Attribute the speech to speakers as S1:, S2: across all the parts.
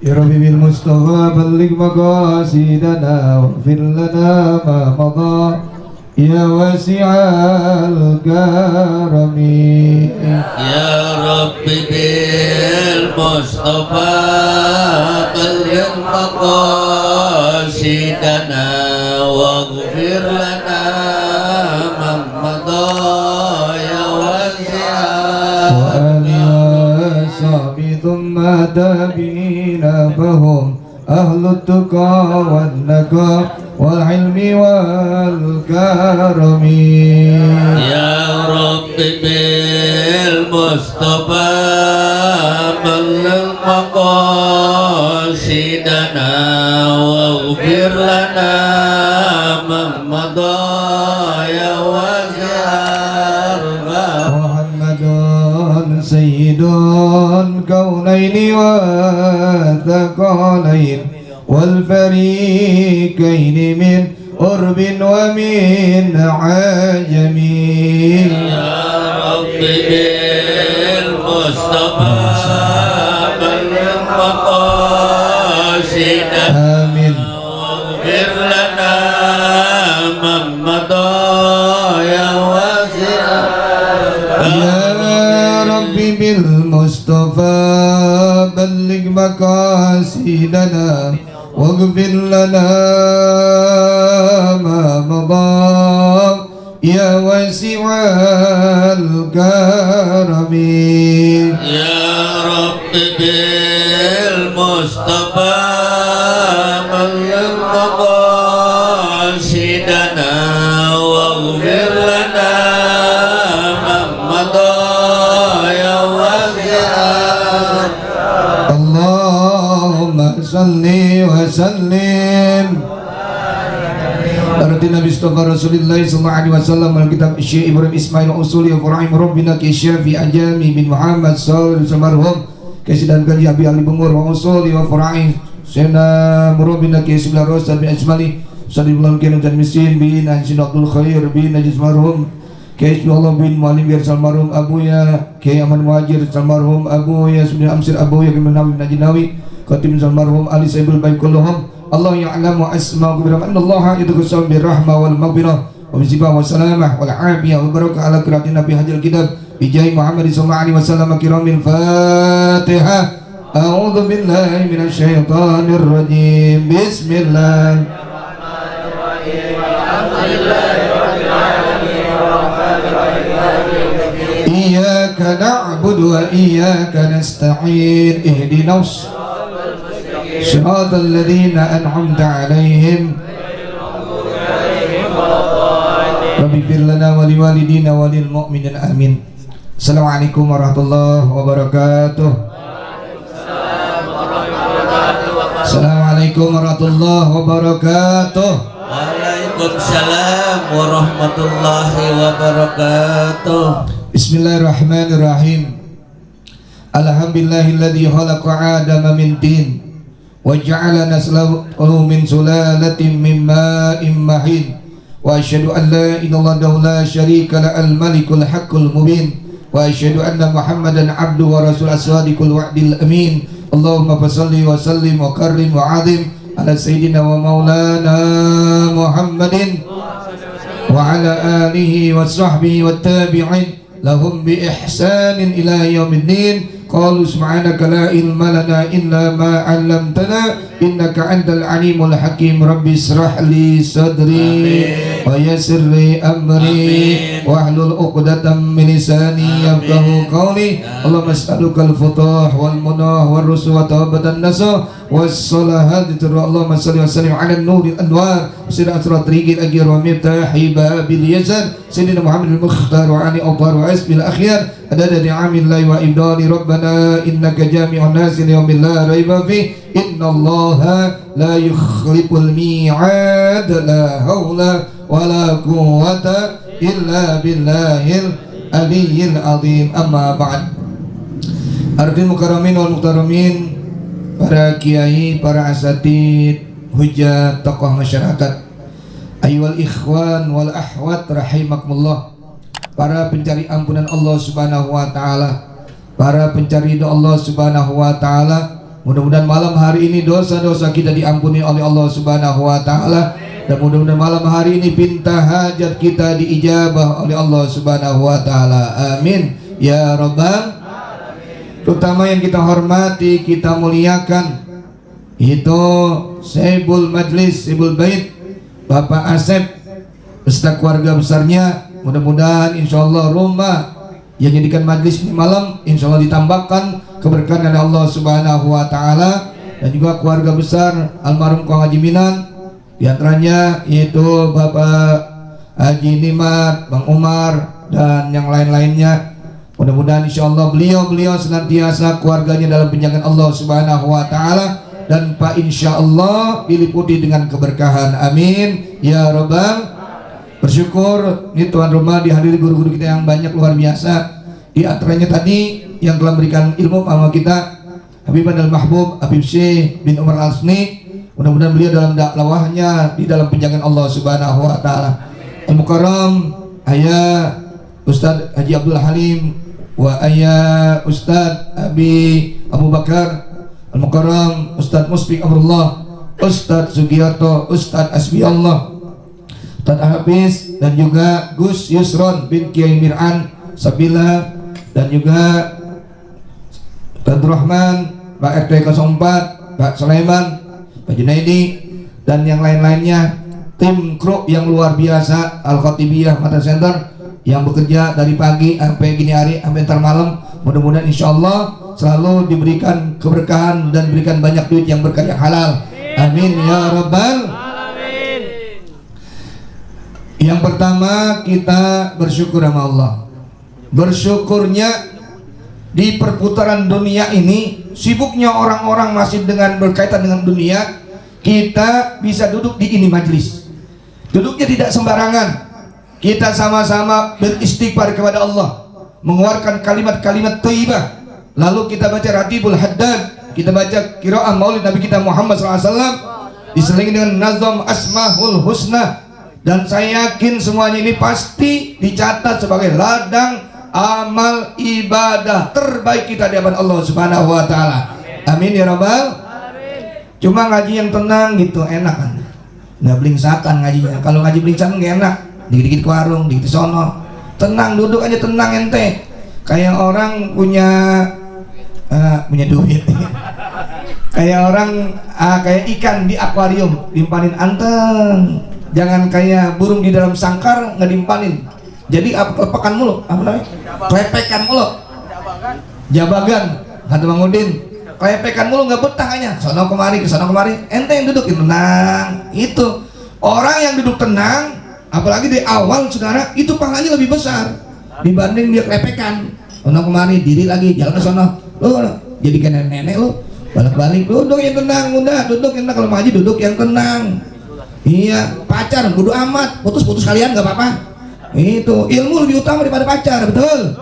S1: يا رب بالمصطفى بلغ مقاصدنا واغفر لنا ما مضى يا واسع الكرم.
S2: يا رب بالمصطفى بلغ مقاصدنا واغفر لنا ما مضى يا واسع
S1: وآل وصحبه ثم تابعين فهم أهل التقى والنقى والعلم والكرم.
S2: يا رب بالمصطفى بلغ مقاصدنا واغفر لنا ما مضى يا واسع
S1: محمد سيد الكونين والثقلين والفريقين من قرب ومن عجم.
S2: يا رب بالمصطفى بلغ مقاصدنا
S1: آمين.
S2: واغفر لنا ما مضى يا واسع
S1: يا رب بالمصطفى بلغ مقاصدنا واغفر لنا ما مضى يا واسع الكرم.
S2: يا رب بالمصطفى بلغ مقاصدنا واغفر لنا ما مضى يا واسع
S1: اللهم صل وسلم على Nabi Mustafa Rasulullah sallallahu alaihi wasallam al-kitab Syekh Ibrahim Ismail Usuli wa Faraim Rabbina ki Syafi Ajami bin Muhammad sallallahu alaihi wasallam kesidan kaji Abi Ali Bungur wa Usuli wa Faraim Sena Rabbina ki Ismail Rasul bin Ismaili sallallahu alaihi wasallam Miskin bin Ansin Abdul Khair bin Najis marhum Kiai Allah bin Mualim Biar Salmarhum Abuya Kiai Aman Muhajir Salmarhum Abuya Subni Amsir Abuya bin Nabi Najinawi Khatim Salmarhum Ali Saibul Baikullahum Allah ya'lamu asma'u birahmah Allah yadkhulu birrahmah wal maghfirah wa bisibah wa salamah wal afiyah wa barakah ala qiraatin Nabi Hajjal Kitab bijai Muhammad sallallahu alaihi wasallam kiramil Fatihah. A'udzu billahi minasy syaithanir rajim. Bismillahirrahmanirrahim. Alhamdulillahirabbil alamin arrahmanir rahim. Iyyaka na'budu wa iyyaka nasta'in. Ihdinas صراط الذين أنعمت عليهم رب اغفر لنا ولوالدينا وللمؤمنين آمين. السلام عليكم ورحمة الله وبركاته. السلام عليكم ورحمة الله وبركاته.
S2: Waalaikumsalam warahmatullahi wabarakatuh.
S1: Bismillahirrahmanirrahim. Alhamdulillahilladzi khalaqa Adama min tin وجعل نسله من سلالة من ماء مهين وأشهد أن لا إله إلا الله لا شريك له الملك الحق المبين وأشهد أن محمدا عبده ورسوله الصادق الوعد الأمين. اللهم صل وسلم وكرم وعظم على سيدنا ومولانا محمد وعلى آله وصحبه والتابعين لهم بإحسان إلى يوم الدين. قالوا سبحانك لا علم لنا إلا ما علمتنا إنك أنت العليم الحكيم. ربي اشرح لي صدري ويسر لي أمري واحلل عقدة من لساني يفقهوا قولي. اللهم أسألك الفتوح والمنى والرشد وتوبة النصوح والصلاة. اللهم صل وسلم على النور الأنوار سيدنا أسرى طريق الأجر ومفتاح باب اليسر سيدنا محمد المختار وعلي أبطال وعزب الأخيار عدد نعم الله وإبدال. ربنا إنك جامع الناس ليوم لا ريب فيه إن الله لا يخلف الميعاد. لا حول ولا قوة إلا بالله العلي العظيم. أما بعد. Ardil mukarramin wal muktaramin, para kiai, para asatid, hujat, tokoh masyarakat, ayyuhal ikhwan wal ahwat rahimakumullah, para pencari ampunan Allah Subhanahu wa taala, para pencari ridha Allah Subhanahu wa taala, Mudah-mudahan malam hari ini dosa-dosa kita diampuni oleh Allah Subhanahu wa taala, dan mudah-mudahan malam hari ini pinta hajat kita diijabah oleh Allah Subhanahu wa taala. Amin ya rabbal. Terutama yang kita hormati, kita muliakan, itu Saibul Majlis, Saibul Bait, Bapak Asep beserta keluarga besarnya. Mudah-mudahan insyaallah rumah yang jadikan majlis ini malam insyaallah ditambahkan keberkahan oleh Allah Subhanahu wa taala, dan juga keluarga besar almarhum Kang Haji Minan, di antaranya yaitu Bapak Haji Nimat, Bang Umar, dan yang lain-lainnya. Mudah-mudahan insyaallah beliau senantiasa keluarganya dalam penjagaan Allah Subhanahu wa taala, dan Pak insyaallah diliputi dengan keberkahan. Amin ya rabbal. Bersyukur ini tuan rumah dihadiri guru-guru kita yang banyak luar biasa. Di antaranya tadi yang telah memberikan ilmu sama kita Habib Al Mahbub Habib Syekh bin Umar Al-Sni. Mudah-mudahan beliau dalam dakwahnya di dalam penjagaan Allah Subhanahu wa taala. Al-Mukarram Ayah Ustaz Haji Abdul Halim wa Ayah Ustaz Abi Abu Bakar, Al-Mukarram Ustaz Musbik Amrullah, Ustaz Sugiyarto, Ustaz Asbiyallah, Ustaz Hafiz, dan juga Gus Yusron bin Kiai Mir'an Sabila, dan juga Ustaz Rahman, Pak RT 04, Pak Sulaiman, Pak Junaidi, dan yang lain-lainnya, tim kru yang luar biasa Al-Khatibiyah Mata Center yang bekerja dari pagi sampai gini hari sampai ntar malam. Mudah-mudahan insyaallah selalu diberikan keberkahan dan diberikan banyak duit yang berkah yang halal. Amin ya rabbal. Yang pertama kita bersyukur sama Allah. Bersyukurnya di perputaran dunia ini sibuknya orang-orang masih dengan berkaitan dengan dunia, kita bisa duduk di ini majlis. Duduknya tidak sembarangan. Kita sama-sama beristighfar kepada Allah, mengeluarkan kalimat-kalimat thayyibah. Lalu kita baca Ratibul Haddad, kita baca qiraah Maulid Nabi kita Muhammad SAW, diselingi dengan nazam Asmaul Husna. Dan saya yakin semuanya ini pasti dicatat sebagai ladang amal ibadah terbaik kita di hadapan Allah Subhanahu wa taala. Amin ya rabbal. Cuma ngaji yang tenang gitu enak kan. Nggak belingsakan ngajinya. Kalau ngaji belingsakan nggak enak. Dikit-dikit ke warung, dikit sono. Tenang, duduk aja tenang ente. Kayak orang punya duit. Kayak orang kayak ikan di akuarium, dimpanin anteng. Jangan kayak burung di dalam sangkar nggak dimpanin. Jadi kelepekan mulu, apa namanya? Kelepekan mulu. Jabagan, kata Bang Udin. Kelepekan mulu nggak betah kayaknya. Sono kemari, ke sono kemari. Ente yang duduk tenang. Itu orang yang duduk tenang, apalagi di awal saudara, itu pahalanya lebih besar dibanding dia kelepekan. Sono kemari, diri lagi, jalan ke sono. Lu jadi kayak nenek lu, balik-balik. Duduk yang tenang, udah duduk yang tenang. Kalau ngaji duduk yang tenang. Iya, pacar bodo amat, putus-putus kalian nggak apa-apa. Itu ilmu lebih utama daripada pacar, betul?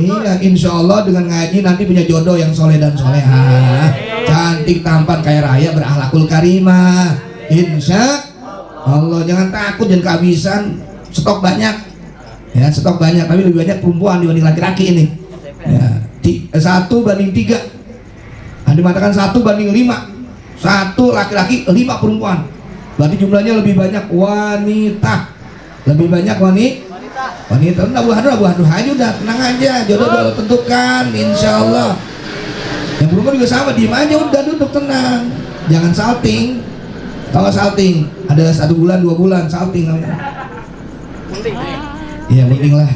S1: Iya, insya Allah dengan ngaji nanti punya jodoh yang soleh dan soleha, cantik, tampan, kaya raya, berakhlakul karimah. Insya Allah, jangan takut, jangan kehabisan. Stok banyak, ya stok banyak, tapi lebih banyak perempuan dibanding laki-laki ini. Ya, 1:3. Ada mengatakan 1:5. 1 laki-laki, 5 perempuan. Berarti jumlahnya lebih banyak wanita. Lebih banyak wanita. Abu aduh aja udah, tenang aja, jodoh udah tentukan, insya Allah. Yang perempuan juga sama, diem aja udah, duduk tenang, jangan salting. Tahu nggak salting? Ada 1 bulan 2 bulan salting namanya. Iya penting lah.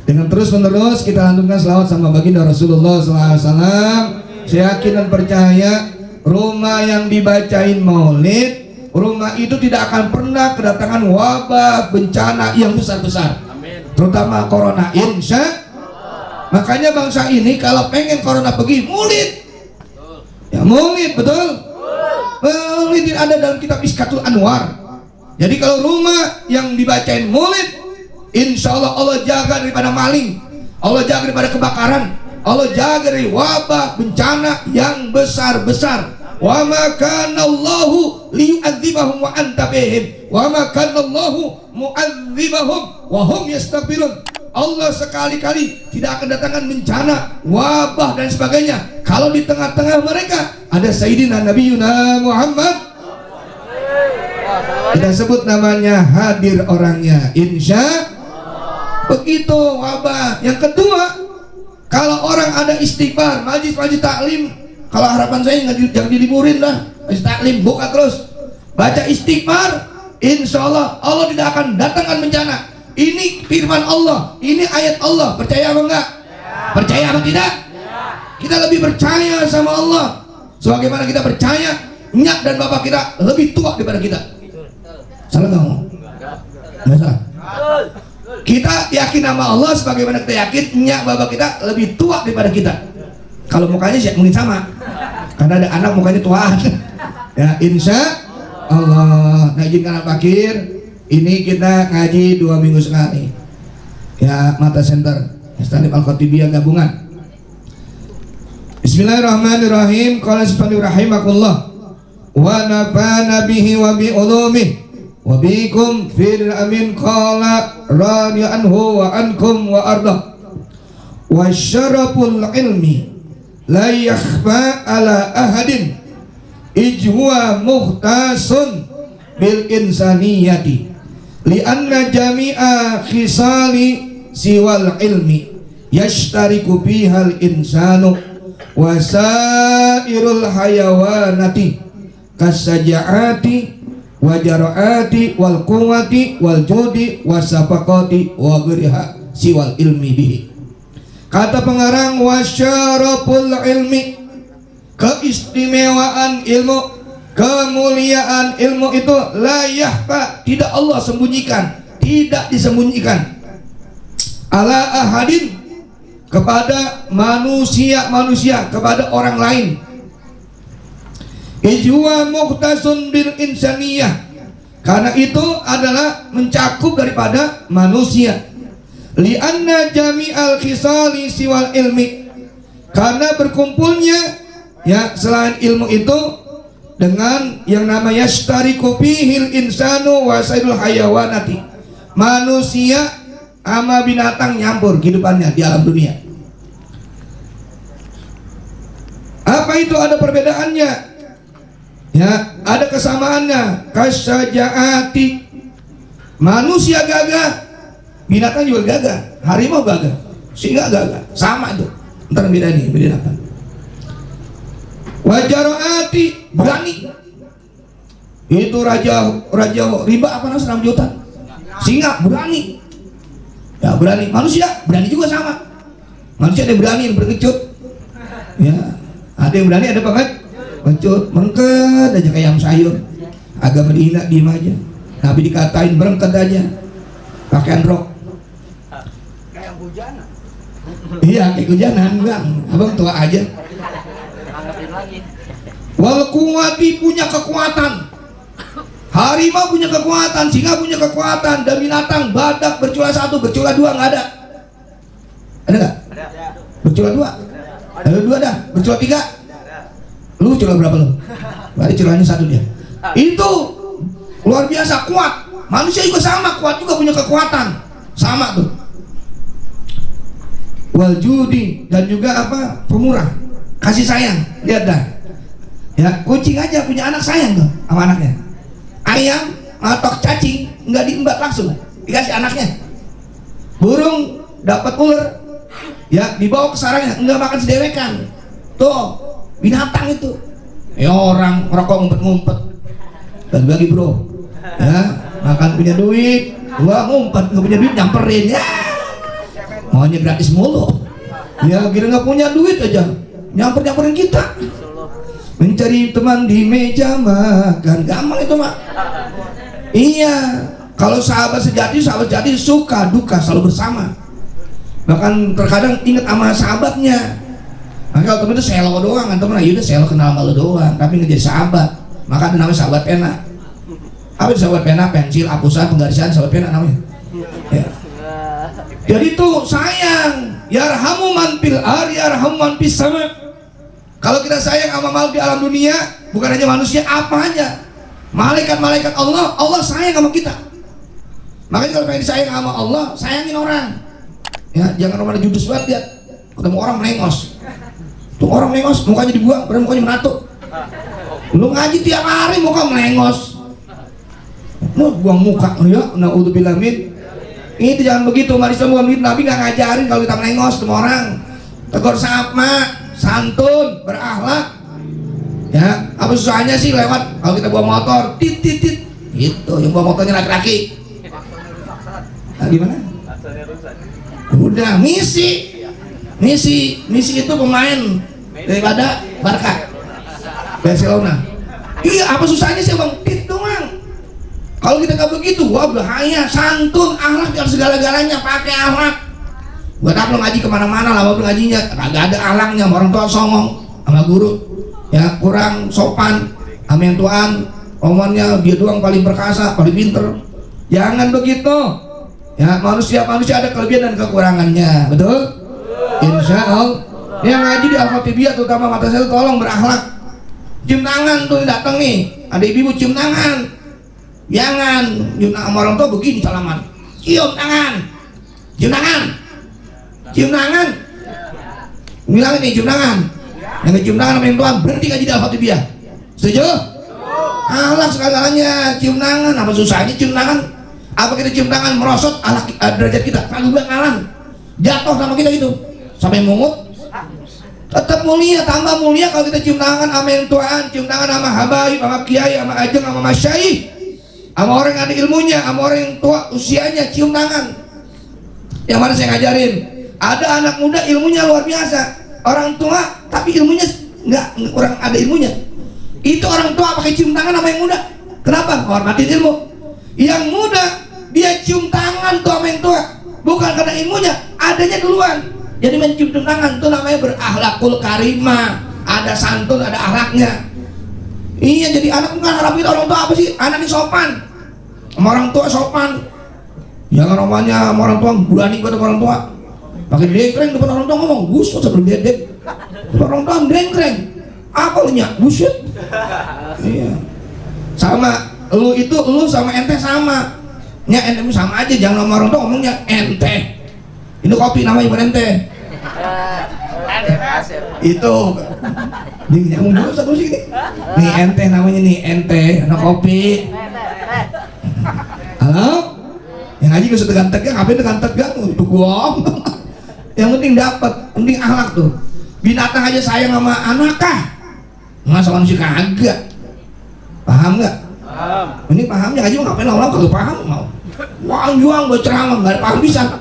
S1: Dengan terus menerus kita lantunkan selawat sama baginda Rasulullah SAW. Saya yakin dan percaya rumah yang dibacain maulid, rumah itu tidak akan pernah kedatangan wabah bencana yang besar-besar. Terutama corona, insya. Makanya bangsa ini kalau pengen corona pergi, maulid. Ya maulid, betul. Maulid ada dalam kitab Iskatul Anwar. Jadi kalau rumah yang dibacain maulid, insya Allah jaga daripada maling, Allah jaga daripada kebakaran, Allah jaga dari wabah bencana yang besar-besar. Wa ma kana Allahu liyu'adzibahum wa anta bihim wa ma kana Allahu mu'adzibahum wa hum yastaghfirun. Allah sekali-kali tidak akan datangkan bencana, wabah dan sebagainya kalau di tengah-tengah mereka ada Sayyidina Nabiyuna Muhammad. Kita sebut namanya hadir orangnya, insya begitu wabah. Yang kedua, kalau orang ada istighfar, majlis-majlis taklim, kalau harapan saya jangan diliburin lah, majlis taklim buka terus, baca istighfar, insya Allah Allah tidak akan datangkan bencana. Ini firman Allah, ini ayat Allah. Percaya apa enggak? Percaya apa tidak? Kita lebih percaya sama Allah sebagaimana kita percaya nyak dan bapak kita lebih tua daripada kita. Salah nggak ngomong? Nggak salah. Kita yakin sama Allah sebagaimana kita yakin nyak bapak kita lebih tua daripada kita. Kalau mukanya sih mungkin sama, karena ada anak mukanya tuaan. Ya, insya Allah. Nah, izinkan Al Fakir, ini kita ngaji 2 minggu sekali. Ya, Mata Center Istanib Al-Khatibiyah gabungan. Bismillahirrahmanirrahim. Qala subhanahu rahimakumullah wa nafa'ana bihi wa bi ulumihi wa bikum fil amin qala radi anhu wa ankum wa arda wa syaraful ilmi la yakhfa ala ahadin ijwa muhtasun bil insaniyati lianna jami'a khisali siwal ilmi yashtariku bihal insanu wa sairul hayawanati kasaja'ati wa jara'ati wal quwwati wal judi wasafaqati wa ghiriha siwal ilmi bihi. Kata pengarang wasyaraful ilmi, keistimewaan ilmu, kemuliaan ilmu itu la yahfa, tidak Allah sembunyikan, tidak disembunyikan, ala ahadin, kepada manusia, kepada orang lain. Ijwa muhtasun bil insaniyah, karena itu adalah mencakup daripada manusia. Lianna jami'al khisali siwal ilmi, karena berkumpulnya ya selain ilmu itu dengan yang namanya yashtariku bihil insanu wasaidul hayawanati, manusia sama binatang nyampur kehidupannya di alam dunia. Apa itu? Ada perbedaannya ya, ada kesamaannya. Kasajaati, manusia gagah, binatang juga gagah, harimau gagah, singa gagah, sama itu. Ntar beda nih, beda apa? Wajaroati, berani. Itu raja riba apa namanya 6 juta. Singa berani. Ya berani. Manusia berani juga sama. Manusia ada yang berani, yang berkecut. Ya, ada yang berani, ada pengecut, mengket aja kayak ayam sayur. Agama dihina, diem aja. Nabi dikatain berengket aja, pakaian rok. Kayak hujanan. Iya, kayak hujanan, enggak. Abang tua aja. Wal kuwati, punya kekuatan. Harimau punya kekuatan, singa punya kekuatan, dan binatang, badak bercula 1, bercula 2 nggak ada. Ada nggak? Bercula 2. Ada 2 dah. Bercula 3. Lu cula berapa lu? Berarti culanya 1 dia. Itu luar biasa kuat. Manusia juga sama, kuat juga, punya kekuatan. Sama tuh. Wal judi, dan juga apa? Pemurah. Kasih sayang. Lihat dah. Ya, kucing aja punya anak sayang tuh sama anaknya. Ayam atau cacing nggak diembat langsung, dikasih anaknya. Burung dapat ular, ya dibawa ke sarangnya, nggak makan sederekan. Tuh binatang itu. Ya orang rokok ngumpet-ngumpet dan bagi bro, ya makan punya duit, gua ngumpet nggak punya duit nyamperin ya, maunya gratis mulu. Ya kira nggak punya duit aja nyamperin kita. Mencari teman di meja makan, gampang itu mak. Iya, kalau sahabat sejati suka duka selalu bersama. Bahkan terkadang ingat sama sahabatnya. Maka kalau temen itu selo doang kan temen, ya udah selo kenal sama lo doang, tapi nggak jadi sahabat. Maka ada namanya sahabat pena. Apa itu sahabat pena? Pensil, hapusan, penggarisan, sahabat pena namanya. Ya. Jadi tuh sayang, yarhamu man fil ardi yarhamu man fis sama. Kalau kita sayang sama makhluk di alam dunia, bukan hanya manusia, apa aja, malaikat-malaikat Allah, Allah sayang sama kita. Makanya kalau pengen disayang sama Allah, sayangin orang. Ya, jangan orang judes banget ya. Ketemu orang melengos. Tuh orang melengos, mukanya dibuang, padahal mukanya menato. Lu ngaji tiap hari muka melengos. Lu buang muka ya, naudzubillah min. Itu jangan begitu, mari semua Nabi nggak ngajarin kalau kita melengos sama orang. Tegur sapa, santun, berakhlak. Ya, apa susahnya sih lewat kalau kita bawa motor, tit. Itu yang bawa motornya laki-laki. Nah, gimana? Udah misi itu pemain daripada Barca Barcelona. Iya, apa susahnya sih bang? Tit doang. Kalau kita nggak begitu, wah bahaya. Santun, akhlak harus segala-galanya, pakai akhlak. Buat apa lo ngaji kemana-mana lah, lo ngajinya kagak ada akhlaknya, orang tua songong sama guru, ya kurang sopan sama yang tuaan, omongannya dia doang paling perkasa, paling pinter. Jangan begitu. Ya, manusia ada kelebihan dan kekurangannya, betul? Insya Allah. Yang ngaji di Al-Fatihiyah terutama mata saya tolong berakhlak. Cium tangan tuh datang nih, ada ibu cium tangan. Jangan cium tangan sama orang tua begini salaman. Cium tangan. Bilang ini cium tangan. Yang cium tangan sama yang tua berhenti ngaji di Al-Fatihiyah. Setuju? Akhlak segala-galanya, cium tangan. Apa susahnya cium tangan? Apa kita cium tangan merosot derajat kita? Kalau gue ngalang jatuh sama kita gitu sampai mungut. Tetap mulia, tambah mulia kalau kita cium tangan sama yang tuaan, cium tangan sama habaib, sama kiai, sama ajeng, sama masyaih, sama orang yang ada ilmunya, sama orang yang tua usianya, cium tangan. Yang mana saya ngajarin, ada anak muda ilmunya luar biasa, orang tua tapi ilmunya nggak kurang ada ilmunya. Itu orang tua pakai cium tangan sama yang muda. Kenapa? Hormatin ilmu. Yang muda dia cium tangan tuh sama yang tua, bukan karena ilmunya, adanya duluan. Jadi mencium tangan itu namanya berakhlakul karimah, ada santun, ada akhlaknya. Iya, jadi anak bukan harap kita orang tua apa sih? Anak ini sopan, sama orang tua sopan. Jangan romanya sama orang tua berani buat orang tua. Pakai dengkreng depan orang tua ngomong, buset seperti dedek. Orang tua dengkreng, apa lu nyak? Buset. Iya. Sama, lu sama ente sama. Nyak ente sama aja, jangan sama orang tua ngomongnya ente. Ini kopi namanya bukan ente. Itu nih nyamuk dulu satu sini. Nih ente namanya nih ente, anak kopi. Halo? Yang ngaji gak usah tegang-tegang, ngapain tegang-tegang? Untuk gua. Yang penting dapat, penting akhlak tuh. Binatang aja sayang sama anak kah? Masa manusia kagak? Paham nggak? Paham. Ini pahamnya ngaji ngapain orang kalau paham mau? Wang juang buat ceramah nggak ada paham bisa.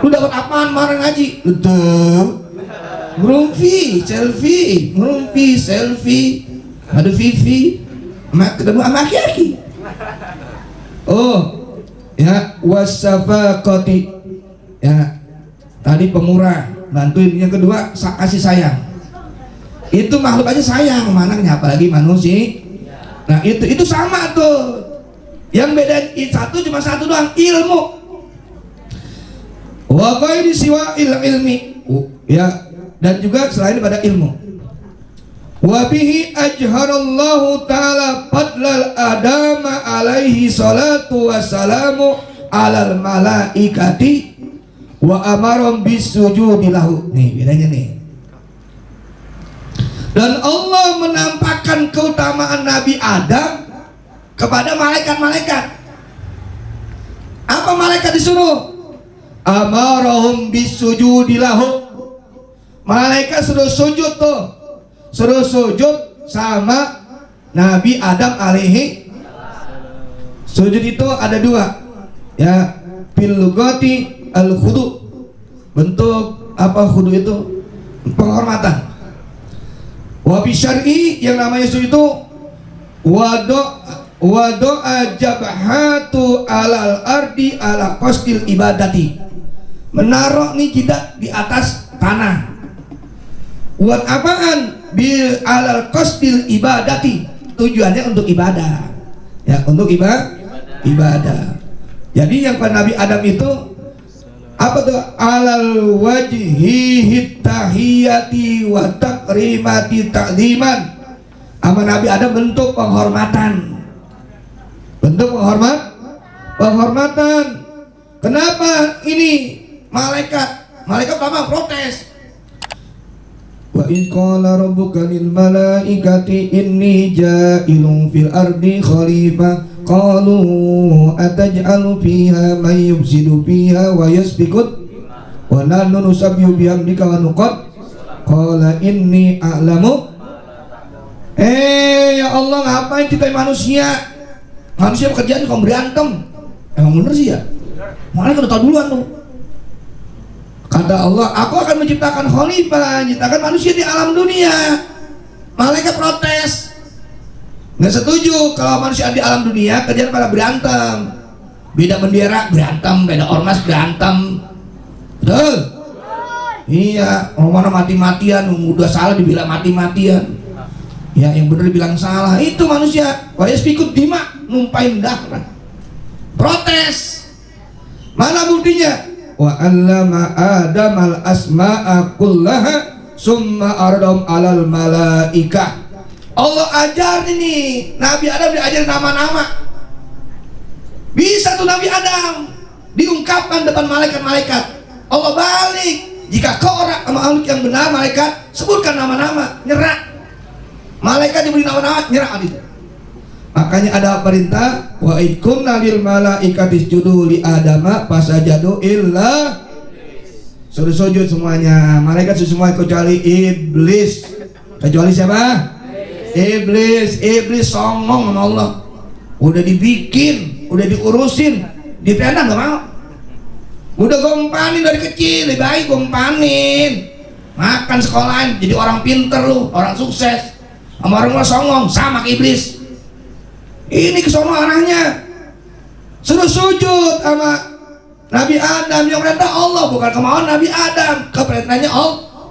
S1: Lu dapat apaan marah ngaji? Betul. Ngerumpi, selfie, ada Vivi, ketemu sama aki-aki. Oh, ya wasafaqati. Ya, tadi pemurah, bantuin. Yang kedua, kasih sayang. Itu makhluk aja sayang, mananya apalagi manusia. Nah itu sama tuh. Yang beda cuma satu doang, ilmu. Wa ghairi siwa ilmi, ya, dan juga selain pada ilmu. Wa bihi ajharallahu ta'ala fadlal adama alaihi salatu wassalamu alal malaikati wa amarum bisujudi lahu. Nih bedanya nih. Dan Allah menampakkan keutamaan Nabi Adam kepada malaikat-malaikat. Apa malaikat disuruh? Amarahum bisujudi lahu. Malaikat suruh sujud tuh, suruh sujud sama Nabi Adam alaihi. Sujud itu ada dua, ya, fil lugati al khudu. Bentuk apa khudu itu? Penghormatan. Wa bi syar'i yang namanya sujud itu wado'a jabhatu alal ardi ala qasdil ibadati. Menaruh nih jidat di atas tanah. Buat apaan? Bil alal qasdil ibadati. Tujuannya untuk ibadah. Ya, untuk ibadah. Jadi yang pada Nabi Adam itu apa tuh? Alal wajhi tahiyati wa takrimati ta'ziman. Sama Nabi Adam bentuk penghormatan. Bentuk penghormatan. Kenapa ini Malaikat pertama protes. Wa in qala rabbuka lil malaikati inni ja'ilun fil ardi khalifah qalu ataj'alu fiha man yufsidu fiha wa yasfikut wa nahnu nusabbihu bihamdika wa nuqad qala inni a'lamu. Ya Allah, ngapain kita manusia pekerjaan kau berantem? Emang bener sih ya? Malaikat udah tahu duluan tuh. Kata Allah, aku akan menciptakan khalifah, menciptakan manusia di alam dunia. Malaikat protes, nggak setuju kalau manusia di alam dunia kerjaan pada berantem. Beda bendera berantem, beda ormas berantem. Betul? Iya, orang mana mati-matian, udah salah dibilang mati-matian. Ya, yang bener bilang salah. Itu manusia. Wayas pikut dima, numpain darah. Protes. Mana buktinya? Wa 'allama Adamal asma'a kullaha summa ardhum 'alal malaikah. Allah ajar ini, Nabi Adam diajar nama-nama. Bisa tuh Nabi Adam diungkapkan depan malaikat-malaikat. Allah balik, jika kau orang makhluk yang benar, malaikat sebutkan nama-nama, nyerah. Malaikat diberi nama-nama, nyerah itu. Makanya ada perintah wa idkunna lil malaikati isjudu li adama fasajadu illa, suruh sujud semuanya. Malaikat semua kecuali iblis. Kecuali siapa? Iblis. Iblis songong sama Allah. Udah dibikin, udah diurusin, diperintah nggak mau. Udah gompanin dari kecil, lebih baik gompanin. Makan sekolahan, jadi orang pinter lu, orang sukses. Sama orang songong, sama ke iblis. Ini kesono arahnya. Suruh sujud sama Nabi Adam, yang perintah Allah, bukan kemauan Nabi Adam. Keperintahnya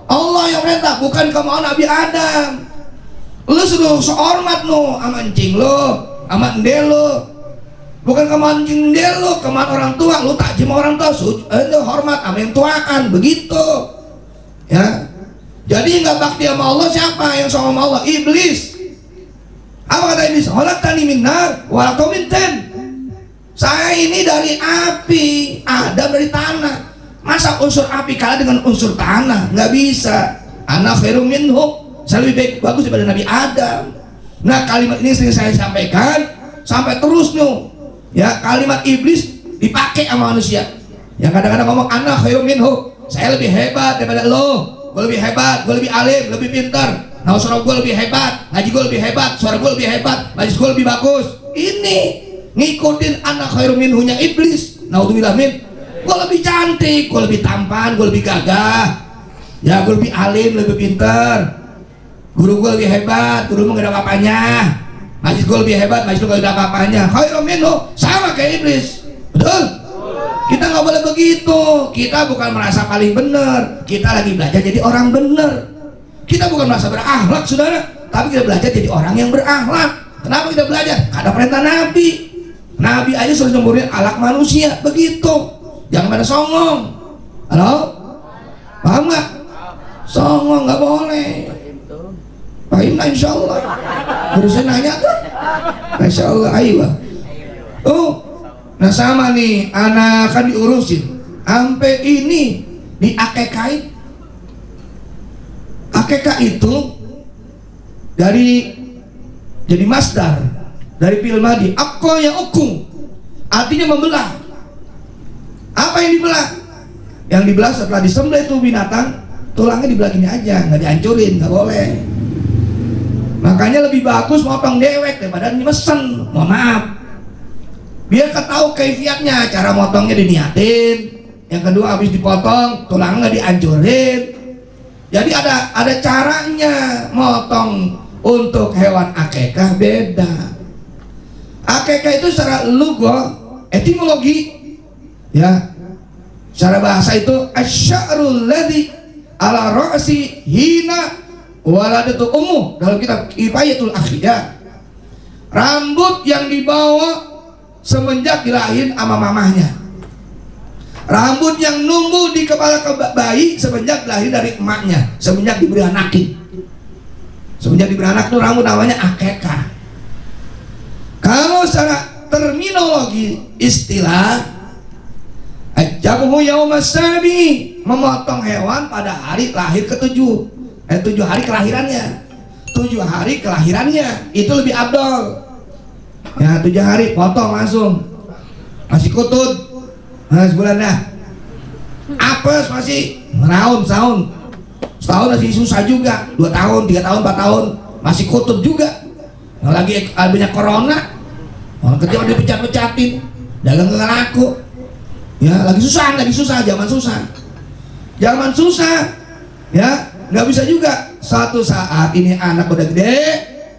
S1: Allah yang perintah, bukan kemauan Nabi Adam. Lu suruh sehormat lu sama encing lu, sama endel lu. Bukan kemauan encing endel lu, kemauan orang tua. Lu takjim orang tua, lu hormat sama yang tuaan, begitu. Ya. Jadi nggak bakti sama Allah siapa? Yang sama Allah? Iblis. Apa kata iblis? Khalaqtani min nar wa khalaqtahu min tin. Saya ini dari api, Adam dari tanah. Masa unsur api kalah dengan unsur tanah? Nggak bisa. Ana khairum minhu. Saya lebih baik, bagus daripada Nabi Adam. Nah, kalimat ini sering saya sampaikan sampai terus nih. Ya, kalimat iblis dipakai sama manusia. Yang kadang-kadang ngomong ana khairum minhu. Saya lebih hebat daripada lo. Gue lebih hebat, gue lebih alim, lebih pintar. Nah, suara gue lebih hebat, ngaji gue lebih hebat, suara gue lebih hebat, majlis gue lebih bagus. Ini ngikutin anak khairum minhunya iblis. Naudzubillah min. Gue lebih cantik, gue lebih tampan, gue lebih gagah. Ya, gue lebih alim, lebih pintar. Guru gue lebih hebat, guru gue gak ada apa-apanya. Majlis gue lebih hebat, majlis gue gak ada apa-apanya. Khairum minhu sama kayak iblis. Betul? Kita nggak boleh begitu. Kita bukan merasa paling benar. Kita lagi belajar jadi orang benar. Kita bukan merasa berakhlak, saudara, tapi kita belajar jadi orang yang berakhlak. Kenapa kita belajar? Karena perintah Nabi. Nabi aja suruh nyemburin akhlak manusia, begitu. Jangan pada songong. Halo? Paham nggak? Songong nggak boleh. Paham lah, insya Allah. Guru saya nanya tuh. Masya Allah, ayo. Nah sama nih, anak kan diurusin. Sampai ini di akekain. Akekah itu dari jadi masdar dari fi'il madi, akko ya ukung, artinya membelah. Apa yang dibelah? Yang dibelah setelah disembelih itu binatang, tulangnya dibelah gini aja, nggak dihancurin, nggak boleh. Makanya lebih bagus motong dewek daripada dimesen. Mohon maaf, biar ketahu kaifiatnya, cara motongnya diniatin. Yang kedua, habis dipotong tulangnya nggak dihancurin. Jadi ada caranya motong untuk hewan akekah beda. Akekah itu secara lugah, etimologi, ya, secara bahasa itu asy'arul ladzi ala ra'si hina waladatu ummu. Dalam kitab Kifayatul Akhidah, rambut yang dibawa semenjak dilahirin sama mamahnya. Rambut yang numbuh di kepala bayi semenjak lahir dari emaknya, semenjak diberi anakin. Semenjak diberi anak itu rambut namanya akekah. Kalau secara terminologi istilah Jabuhu yaumas sabi, memotong hewan pada hari lahir ke-7. 7 hari kelahirannya. 7 hari kelahirannya itu lebih afdol. Ya 7 hari potong langsung. Masih kutut. Nah, sebulan dah. Apes masih menaun setahun. Setahun masih susah juga. 2 tahun, 3 tahun, 4 tahun masih kutut juga. Nah, lagi banyak corona. Orang kecil dipecat-pecatin. Dagang nggak laku. Ya lagi susah, zaman susah. Ya nggak bisa juga. Suatu saat ini anak udah gede,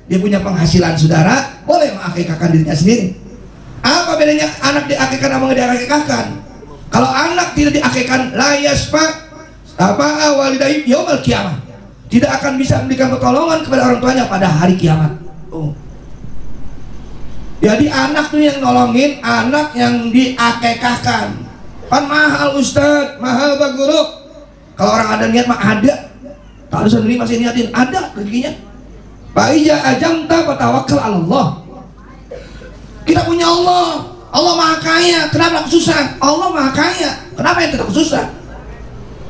S1: dia punya penghasilan, saudara boleh mengakikahkan dirinya sendiri. Apa bedanya anak diakikahkan sama nggak diakikahkan? Kalau anak tidak diakikahkan, la yasfa walidayhi yaumal qiyamah, tidak akan bisa memberikan pertolongan kepada orang tuanya pada hari kiamat. Jadi anak tuh yang nolongin anak yang diakikahkan. Kan mahal Ustadz, mahal Pak Guru. Kalau orang ada niat mah ada. Tak ada sendiri masih niatin, ada rezekinya. Pak Ija ajamta tawakkal Allah. Kita punya Allah. Allah Maha Kaya. Kenapa aku susah? Allah Maha Kaya. Kenapa yang tidak susah?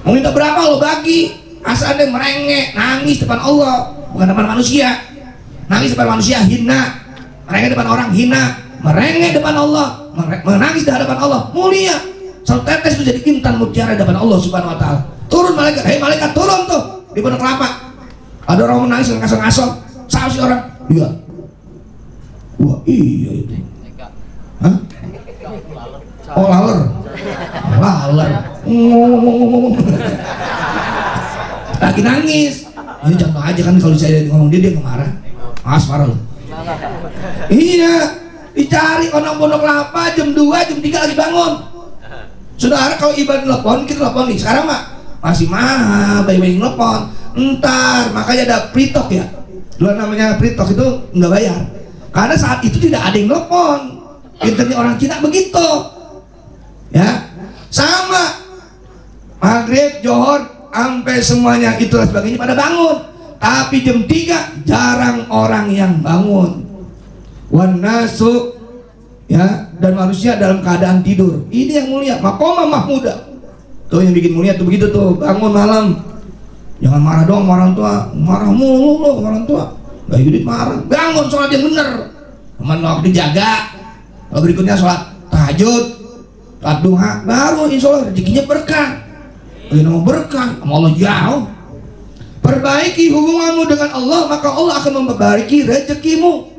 S1: Mau minta berapa lo bagi. Asal ada merengek, nangis depan Allah, bukan depan manusia. Nangis depan manusia hina. Merengek depan orang hina. Merengek depan Allah, menangis di hadapan Allah mulia. Satu tetes itu jadi intan mutiara di hadapan Allah Subhanahu wa taala. Turun malaikat, hei malaikat turun tuh di pondok kelapa. Ada orang menangis ngasal-ngasal. Salah si orang. Iya. Wah, iya itu. Hah? Oh, laler. Lagi nangis. Ini contoh aja kan, kalau saya ngomong dia marah. Marah lu. Iya, dicari orang pondok kelapa jam 2, jam 3 lagi bangun. Saudara kalau ibadah telepon, kita telepon nih. Sekarang mah masih mahal, bayi-bayi telepon. Entar, makanya ada pritok ya. Dulu namanya pritok itu nggak bayar. Karena saat itu tidak ada yang telepon. Internet orang Cina begitu. Ya, sama. Maghrib, Johor, sampai semuanya itulah sebagainya pada bangun. Tapi jam 3 jarang orang yang bangun. Wan nasu, ya, dan manusia dalam keadaan tidur. Ini yang mulia, maqamah mahmudah. Tuh yang bikin mulia tuh begitu tuh, bangun malam. Jangan marah dong sama orang tua, marah mulu loh orang tua. Gak Yudit marah, bangun sholat yang bener. Teman waktu dijaga. Kalau berikutnya sholat tahajud, sholat duha, baru insya Allah rezekinya berkah. Kalau mau berkah, sama Allah jauh. Perbaiki hubunganmu dengan Allah, maka Allah akan memperbaiki rezekimu.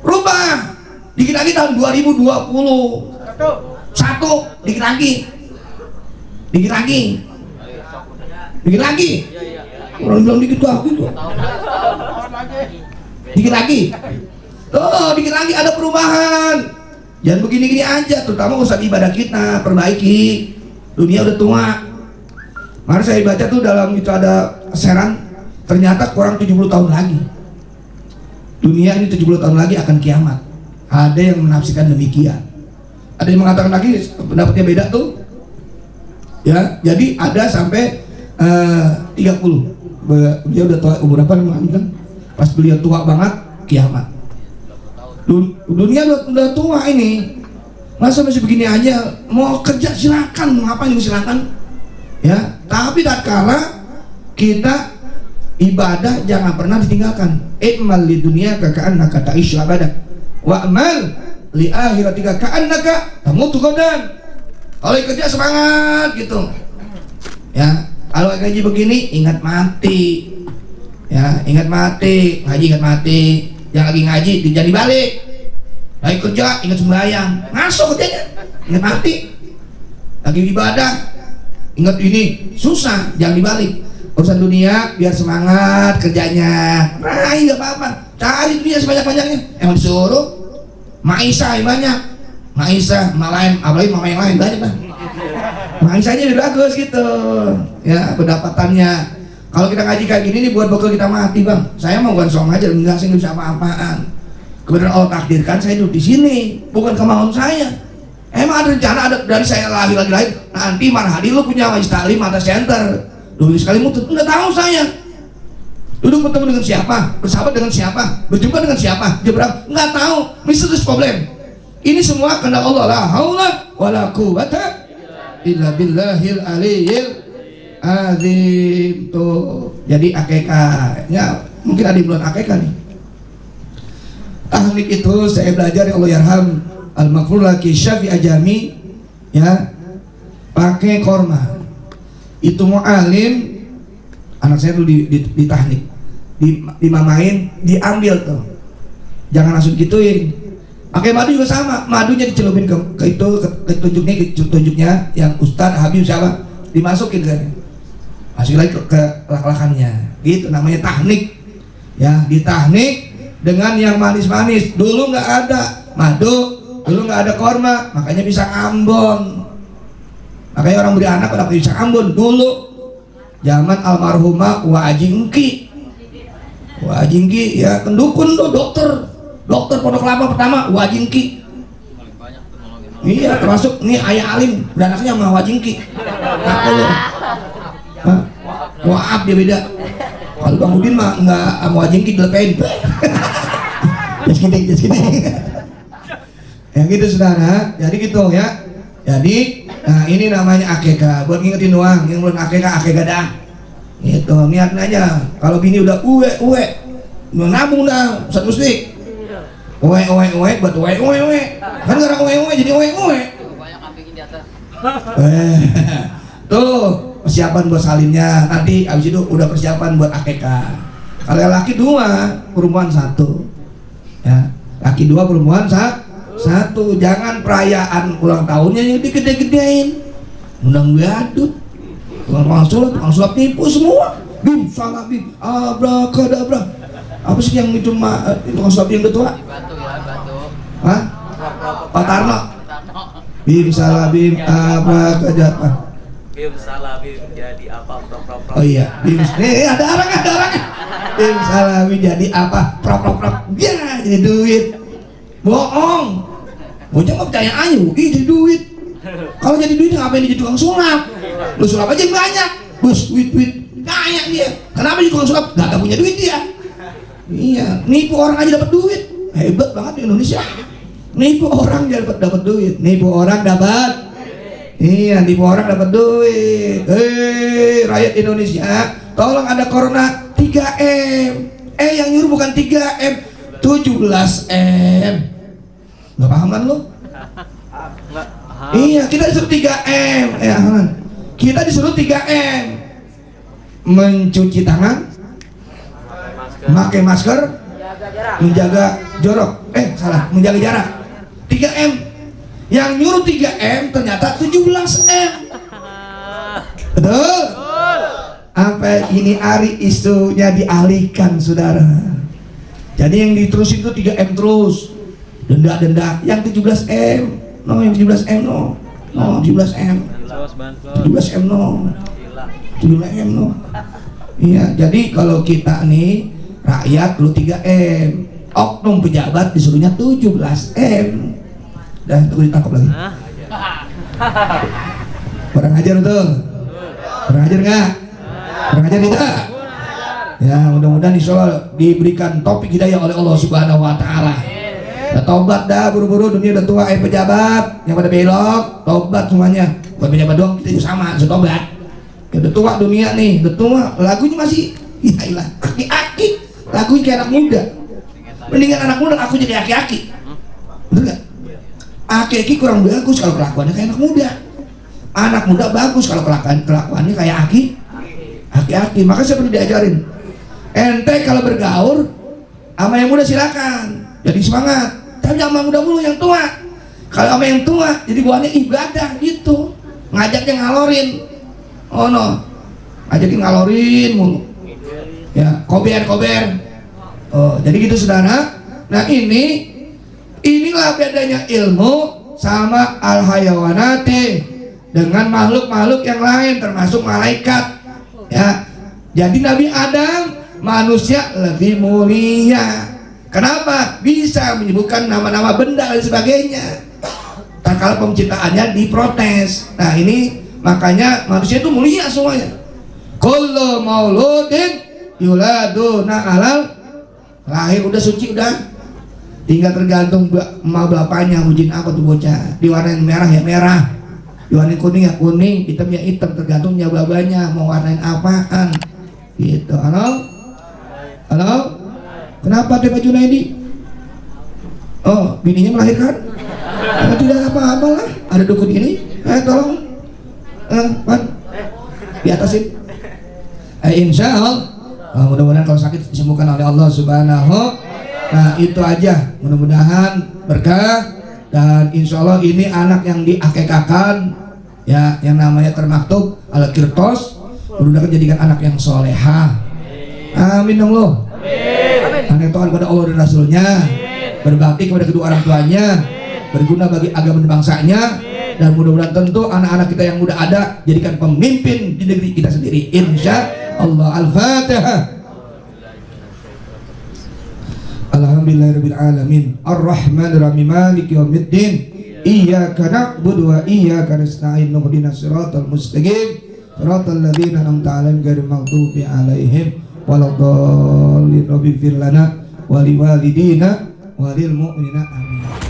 S1: Rubah. Dikit lagi tahun 2020. Satu, dikit lagi. Orang bilang dikit lagi tuh. Dikit lagi. Tuh, dikit lagi ada perubahan. Jangan begini-gini aja, terutama usaha ibadah kita, perbaiki. Dunia udah tua. Mari saya baca tuh dalam itu ada seran, ternyata kurang 70 tahun lagi. Dunia ini 70 tahun lagi akan kiamat. Ada yang menafsirkan demikian. Ada yang mengatakan lagi pendapatnya beda tuh. Ya, jadi ada sampai 30. Beliau udah tua, umur berapa kan? Pas beliau tua banget, kiamat. Dunia udah tua ini. Masa masih begini aja? Mau kerja silakan, mau ngapain juga silakan. Ya, tapi tatkala kita ibadah jangan pernah ditinggalkan. I'mal li dunia ka'annaka ta'ishu abadan. Wa'mal li akhiratika ka'annaka tamutu ghadan. Kalau kerja semangat gitu. Ya, kalau gaji begini ingat mati. Ya, ingat mati, ngaji ingat mati. Yang lagi ngaji jangan dibalik. Lagi kerja ingat sembahyang. Masuk kerjanya. Ingat mati. Lagi ibadah ingat ini, susah, jangan dibalik. Urusan dunia biar semangat kerjanya. Nah, nggak apa-apa. Cari dunia sebanyak-banyaknya. Emang disuruh Maisha yang banyak. Maisha, malain, apalagi mama yang lain banyak lah. Maishanya lebih bagus gitu. Ya, pendapatannya. Kalau kita ngaji kayak gini nih buat bekal kita mati, Bang. Saya mau bukan soal ngajar, enggak, saya nggak bisa apa-apaan. Kemudian Allah takdirkan saya duduk di sini, bukan kemauan saya. Emang ada rencana, ada dari saya lahir, nanti Marhadi lu punya Majlis Taklim Mata Center, 2 minggu sekali mutut. Nggak tahu saya. Duduk bertemu dengan siapa, bersahabat dengan siapa, berjumpa dengan siapa, dia berapa, nggak tahu. Misterius problem. Ini semua kehendak Allah. La haula wala quwwata illa billahil aliyil azim. Tuh. Jadi akekahnya mungkin ada yang belum akekah nih. Teknik itu saya belajar ya Allah yarham al-maghfur laki Syafi'i Ajami ya, pakai korma. Itu mu'alim, anak saya dulu di teknik, dimamain, diambil tuh, jangan langsung gituin. Pakai madu juga sama, madunya dicelupin ke tunjuknya yang Ustadz Habib siapa, dimasukin kan, masukin lagi ke lak-lakannya, gitu namanya teknik ya. Di teknik dengan yang manis-manis. Dulu nggak ada madu, dulu nggak ada korma, makanya bisa Ambon. Makanya orang beri anak pada bisa Ambon dulu zaman almarhumah Wa Ajingki. Wa Ajingki ya kendukun tuh, dokter Pondok Kelapa pertama Wa Ajingki. Iya, termasuk nih ayah alim beranaknya sama Wa Ajingki. Apa lo? Waab dia beda. Kalau Bang Udin mah nggak sama Wa Ajingki dilepain. Just kidding. Yang gitu saudara, jadi gitu ya. Jadi, nah ini namanya akekah. Buat ngingetin doang, yang belum akekah dah. Gitu, niatnya aja. Kalau bini udah uwe, nabung dah, Ustaz Mustik. Uwe, buat uwe. Kan gara uwe jadi uwe. Tuh, persiapan buat salinnya. Nanti abis itu udah persiapan buat akekah. Kalau laki 2, perempuan 1. Ya, laki 2, perempuan 1. Jangan perayaan ulang tahunnya yang digede-gedein, undang badut, tukang sulap nipu semua. Bim salah bim, abrakadabra. Apa sih yang itu tukang sulap yang udah tua? Hah? Pak Tarno. Bim salah bim, abrakadabra.
S2: Bim salah bim jadi apa?
S1: Oh iya, bim. Nih ada orangnya. Bim salah bim jadi apa? Prop. Ya jadi duit. Bohong. Bocah mah percaya ayu, jadi duit. Kalau jadi duit ngapain jadi tukang sulap? Lu sulap aja yang banyak, bos, duit, kaya dia. Kenapa jadi tukang sulap? Gak punya duit dia. Iya, nipu orang aja dapat duit. Hebat banget di Indonesia. Nipu orang dia dapat duit. Nipu orang dapat. Iya, nipu orang dapat duit. Rakyat Indonesia, tolong ada corona 3M. Yang nyuruh bukan 3M, 17M. Nggak paham kan lo? Iya, kita disuruh 3M. Kita disuruh 3M. Mencuci tangan, memakai masker, menjaga menjaga jarak. 3M. Yang nyuruh 3M ternyata 17M. Betul? Apa ini hari isunya dialihkan, saudara. Jadi yang diterusin itu 3M terus. Denda yang 17M. Yang 17M 17M. Iya, jadi kalau kita nih rakyat lu 3M, oknum pejabat disuruhnya 17M. Dan tunggu ditangkap lagi. Kurang ajar betul? Kurang ajar nggak? Kurang ajar tidak? Ya, mudah-mudahan insyaallah diberikan taufik hidayah oleh Allah Subhanahu wa taala. Tobat dah buru-buru, dunia udah tua. Pejabat yang pada belok, tobat semuanya. Bukan pejabat doang, kita juga sama, setobat. Udah tua dunia nih, udah tua, lagunya masih iyalah, aki-aki. Lagunya kayak anak muda. Mendingan anak muda aku jadi aki-aki. Betul gak? Aki-aki kurang bagus kalau kelakuannya kayak anak muda. Anak muda bagus kalau kelakuannya kayak aki-aki. Maka saya perlu diajarin. Ente kalau bergaul sama yang muda silakan, jadi semangat. Tapi sama muda mulu yang tua. Kalau sama yang tua jadi bawaannya ibadah gitu, ngajaknya ngalorin. Oh no, ngajakin ngalorin mulu. Ya, kober. Oh, jadi gitu saudara. Nah inilah bedanya ilmu sama al-hayawanati dengan makhluk-makhluk yang lain termasuk malaikat. Ya, jadi Nabi Adam manusia lebih mulia. Kenapa? Bisa menyebutkan nama-nama benda dan sebagainya. Tak kala penciptaannya diprotes. Nah ini makanya manusia itu mulia semuanya. Kullu mauludin yuladuna alal, lahir udah suci udah. Tinggal tergantung emak bapaknya, ujin apa tuh bocah. Diwarnain merah ya merah, warna kuning ya kuning, hitam ya hitam, tergantung jawabannya mau warnain apaan gitu. Halo? Halo? Kenapa teh Pak Junaidi? Oh, bininya melahirkan? Tidak apa-apa lah, ada dukun ini. Tolong Pan diatasin. Insya Allah mudah-mudahan kalau sakit disembuhkan oleh Allah Subhanahu. Nah itu aja, mudah-mudahan berkah. Dan insya Allah ini anak yang diakekakan ya, yang namanya termaktub al-kirtos, mudah-mudahan jadikan anak yang solehah. Amin Allah. Anak taat kepada Allah dan Rasulnya, berbakti kepada kedua orang tuanya, berguna bagi agama dan bangsanya, dan mudah-mudahan tentu anak-anak kita yang muda ada jadikan pemimpin di negeri kita sendiri, insya Allah. Al-Fatihah. Alhamdulillahirabbil alamin, Ar-Rahmanir Rahim, Maliki yaumiddin, Iyyaka na'budu wa iyyaka nasta'in, ihdinas siratal mustaqim, siratal ladzina an'amta 'alaihim ghairil maghdubi 'alaihim waladdallin. Rabbighfir lana wa liwalidina wa lil mu'minina amin.